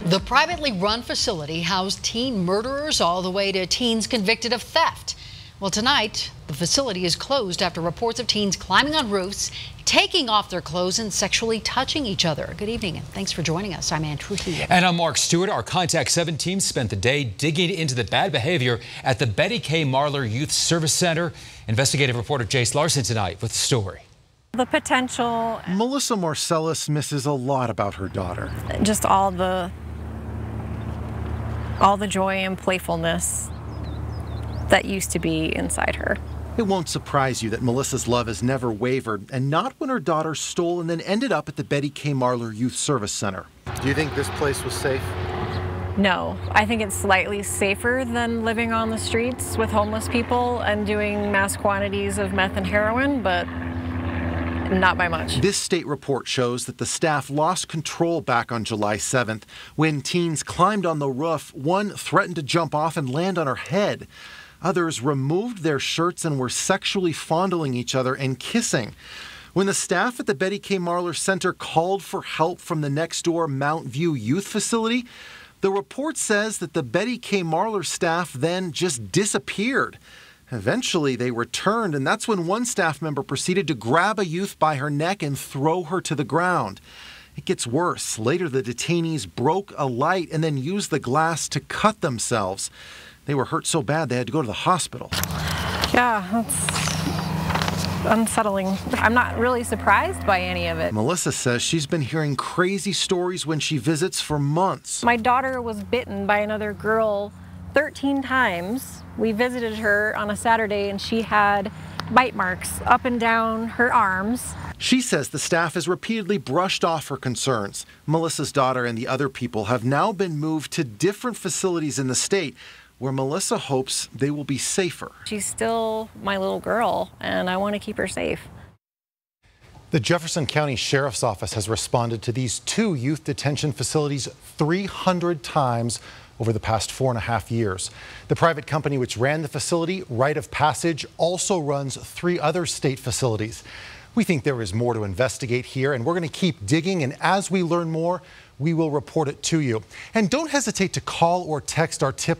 The privately run facility housed teen murderers all the way to teens convicted of theft. Well, tonight, the facility is closed after reports of teens climbing on roofs, taking off their clothes and sexually touching each other. Good evening and thanks for joining us. I'm Ann Trujillo. And I'm Mark Stewart. Our Contact 7 team spent the day digging into the bad behavior at the Betty K. Marler Youth Service Center. Investigative reporter Jace Larson tonight with the story. The potential. Melissa Marcellus misses a lot about her daughter. Just all the joy and playfulness that used to be inside her. It won't surprise you that Melissa's love has never wavered, and not when her daughter stole and then ended up at the Betty K. Marler Youth Service Center. Do you think this place was safe? No, I think it's slightly safer than living on the streets with homeless people and doing mass quantities of meth and heroin, but not by much. This state report shows that the staff lost control back on July 7th. When teens climbed on the roof, one threatened to jump off and land on her head. Others removed their shirts and were sexually fondling each other and kissing. When the staff at the Betty K. Marler Center called for help from the next door Mount View Youth Facility, the report says that the Betty K. Marler staff then just disappeared. Eventually, they returned, and that's when one staff member proceeded to grab a youth by her neck and throw her to the ground. It gets worse. Later, the detainees broke a light and then used the glass to cut themselves. They were hurt so bad they had to go to the hospital. Yeah, that's unsettling. I'm not really surprised by any of it. Melissa says she's been hearing crazy stories when she visits for months. My daughter was bitten by another girl 13 times. We visited her on a Saturday and she had bite marks up and down her arms. She says the staff has repeatedly brushed off her concerns. Melissa's daughter and the other people have now been moved to different facilities in the state where Melissa hopes they will be safer. She's still my little girl and I want to keep her safe. The Jefferson County Sheriff's Office has responded to these two youth detention facilities 300 times over the past 4.5 years. The private company which ran the facility, Rite of Passage, also runs 3 other state facilities. We think there is more to investigate here, and we're going to keep digging, and as we learn more, we will report it to you. And don't hesitate to call or text our tip